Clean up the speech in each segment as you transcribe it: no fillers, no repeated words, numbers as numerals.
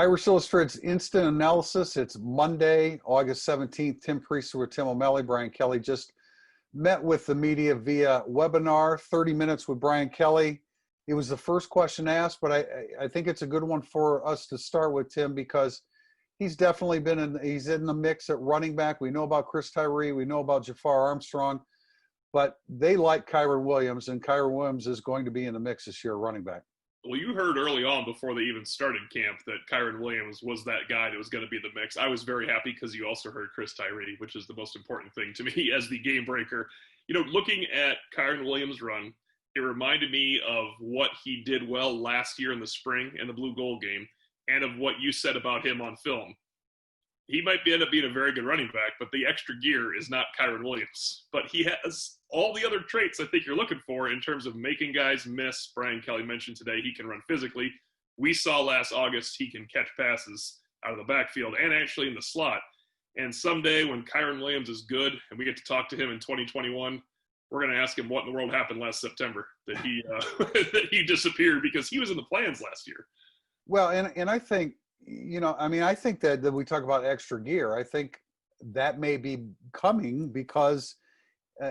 Irish Illustrated's Instant Analysis. It's Monday, August 17th. Tim Prister with Tim O'Malley. Brian Kelly just met with the media via webinar, 30 minutes with Brian Kelly. It was the first question asked, but I think it's a good one for us to start with, Tim, because he's definitely he's in the mix at running back. We know about Chris Tyree. We know about Jafar Armstrong, but they like Kyren Williams, and Kyren Williams is going to be in the mix this year, running back. Well, you heard early on before they even started camp that Kyren Williams was that guy that was going to be the mix. I was very happy because you also heard Chris Tyree, which is the most important thing to me as the game breaker. You know, looking at Kyren Williams' run, it reminded me of what he did well last year in the spring in the Blue Gold game and of what you said about him on film. He might end up being a very good running back, but the extra gear is not Kyren Williams. But he has all the other traits I think you're looking for in terms of making guys miss. Brian Kelly mentioned today he can run physically. We saw last August he can catch passes out of the backfield and actually in the slot. And someday when Kyren Williams is good and we get to talk to him in 2021, we're going to ask him what in the world happened last September that he that he disappeared, because he was in the plans last year. Well, and I think, you know, I mean, I think that we talk about extra gear. I think that may be coming because,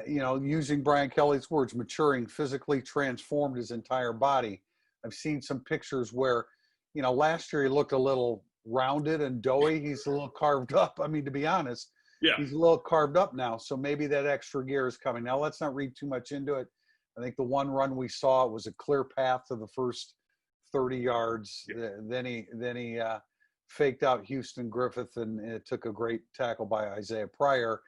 you know, using Brian Kelly's words, maturing, physically transformed his entire body. I've seen some pictures where, you know, last year he looked a little rounded and doughy. He's a little carved up. I mean, to be honest, yeah, he's a little carved up now. So maybe that extra gear is coming. Now, let's not read too much into it. I think the one run we saw was a clear path to the first 30 yards. Yeah. Then he faked out Houston Griffith, and it took a great tackle by Isaiah Pryor,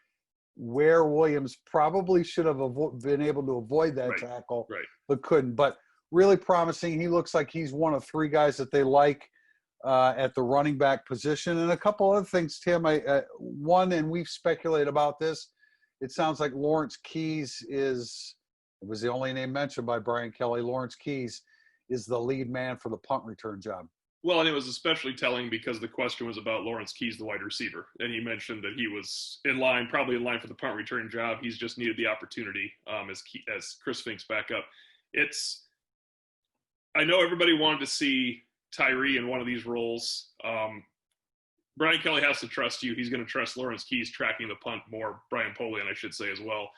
where Williams probably should have been able to avoid that tackle, but couldn't. But really promising. He looks like he's one of three guys that they like at the running back position. And a couple other things, Tim. One, and we've speculated about this, it sounds like Lawrence Keys was the only name mentioned by Brian Kelly. Lawrence Keys is the lead man for the punt return job. Well, and it was especially telling because the question was about Lawrence Keys, the wide receiver. And he mentioned that he was probably in line for the punt return job. He's just needed the opportunity as Chris Fink's backup. I know everybody wanted to see Tyree in one of these roles. Brian Kelly has to trust you. He's going to trust Lawrence Keys tracking the punt more, Brian Polian, I should say, as well.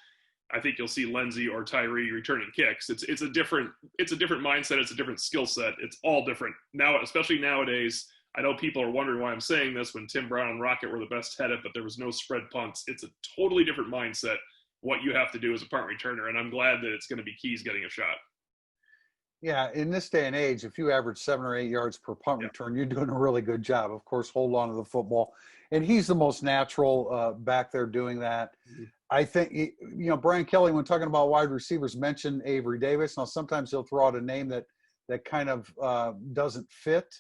I think you'll see Lindsey or Tyree returning kicks. It's a different mindset. It's a different skill set. It's all different now, especially nowadays. I know people are wondering why I'm saying this when Tim Brown and Rocket were the best at it, but there was no spread punts. It's a totally different mindset, what you have to do as a punt returner. And I'm glad that it's going to be Keys getting a shot. Yeah. In this day and age, if you average 7 or 8 yards per punt return, you're doing a really good job. Of course, hold on to the football. And he's the most natural back there doing that. Mm-hmm. I think, you know, Brian Kelly, when talking about wide receivers, mentioned Avery Davis. Now, sometimes he'll throw out a name that kind of doesn't fit.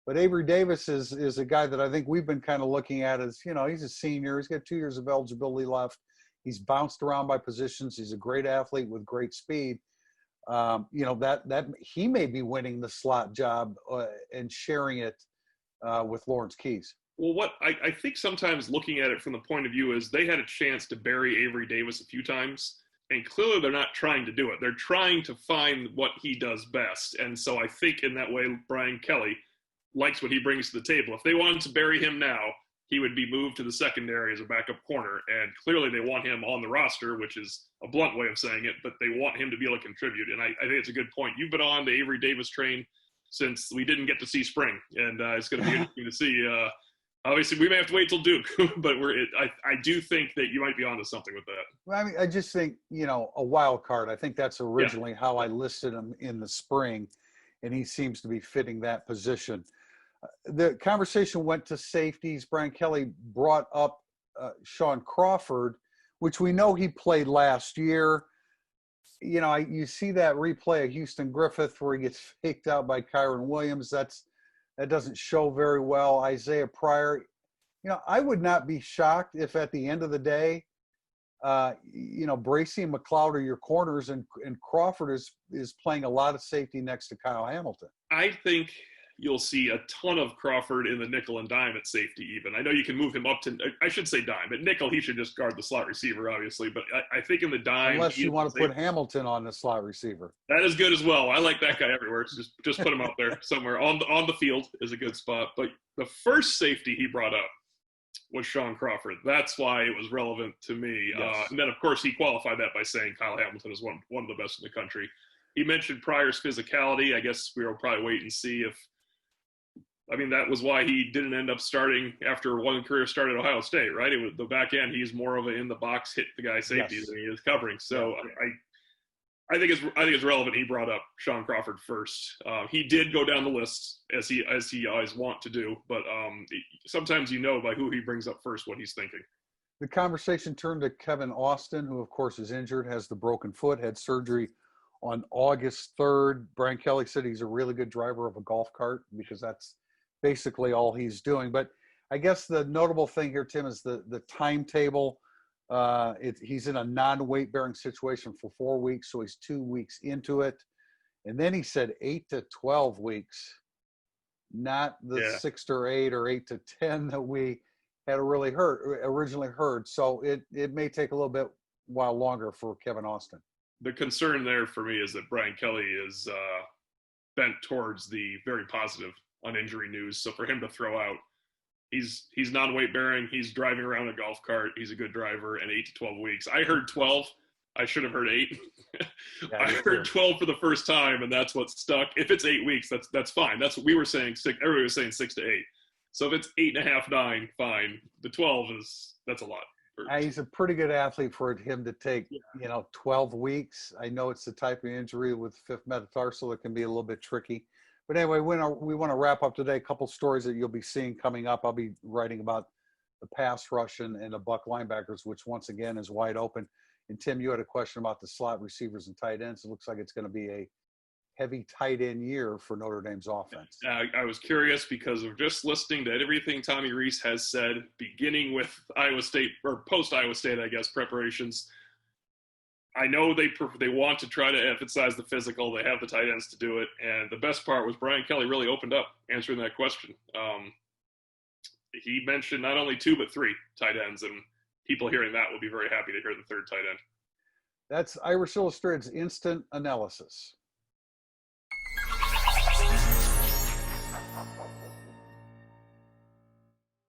But Avery Davis is a guy that I think we've been kind of looking at as, you know, he's a senior. He's got 2 years of eligibility left. He's bounced around by positions. He's a great athlete with great speed. You know, that he may be winning the slot job and sharing it with Lawrence Keys. Well, what I think sometimes looking at it from the point of view is they had a chance to bury Avery Davis a few times, and clearly they're not trying to do it. They're trying to find what he does best. And so I think in that way, Brian Kelly likes what he brings to the table. If they wanted to bury him now, he would be moved to the secondary as a backup corner. And clearly they want him on the roster, which is a blunt way of saying it, but they want him to be able to contribute. And I think it's a good point. You've been on the Avery Davis train since we didn't get to see spring. And it's going to be interesting to see. Obviously, we may have to wait till Duke, but I do think that you might be onto something with that. Well, I mean, I just think, you know, a wild card. I think that's originally how I listed him in the spring, and he seems to be fitting that position. The conversation went to safeties. Brian Kelly brought up Sean Crawford, which we know he played last year. You know, you see that replay of Houston Griffith where he gets faked out by Kyren Williams. That doesn't show very well. Isaiah Pryor, you know, I would not be shocked if at the end of the day, you know, Bracey and McLeod are your corners, and Crawford is playing a lot of safety next to Kyle Hamilton. I think you'll see a ton of Crawford in the nickel and dime at safety even. I know you can move him up to, I should say dime. At nickel, he should just guard the slot receiver, obviously. But I think in the dime. Unless you want to put Hamilton on the slot receiver. That is good as well. I like that guy everywhere. Just put him out there somewhere. On the field is a good spot. But the first safety he brought up was Shaun Crawford. That's why it was relevant to me. Yes. And then, of course, he qualified that by saying Kyle Hamilton is one of the best in the country. He mentioned Pryor's physicality. I guess we'll probably wait and see if – I mean, that was why he didn't end up starting after one career start at Ohio State, right? It was the back end. He's more of an in-the-box hit the guy safety than he is covering. So I think it's relevant he brought up Shaun Crawford first. He did go down the list as he always want to do, but sometimes you know by who he brings up first what he's thinking. The conversation turned to Kevin Austin, who of course is injured, has the broken foot, had surgery on August 3rd. Brian Kelly said he's a really good driver of a golf cart because that's basically all he's doing. But I guess the notable thing here, Tim, is the timetable. He's in a non-weight bearing situation for 4 weeks, so he's 2 weeks into it. And then he said 8 to 12 weeks, not the 6 to 8 or 8 to 10 that we had originally heard. So it may take a little bit while longer for Kevin Austin. The concern there for me is that Brian Kelly is bent towards the very positive on injury news. So for him to throw out, he's non-weight bearing, he's driving around a golf cart, he's a good driver, and 8 to 12 weeks. I heard 12. I should have heard 8. I heard 12 for the first time, and that's what stuck. If it's 8 weeks, that's fine. That's what we were saying. Everybody was saying 6 to 8. So if it's 8.5, 9, fine. The 12 that's a lot. He's a pretty good athlete for him to take, 12 weeks. I know it's the type of injury with fifth metatarsal that can be a little bit tricky. But anyway, we want to wrap up today. A couple stories that you'll be seeing coming up. I'll be writing about the pass rush and the Buck linebackers, which once again is wide open. And Tim, you had a question about the slot receivers and tight ends. It looks like it's going to be a heavy tight end year for Notre Dame's offense. I was curious because of just listening to everything Tommy Rees has said, beginning with Iowa State or post Iowa State, I guess, preparations. I know they want to try to emphasize the physical. They have the tight ends to do it. And the best part was Brian Kelly really opened up answering that question. He mentioned not only 2, but 3 tight ends, and people hearing that will be very happy to hear the third tight end. That's Irish Illustrated's instant analysis.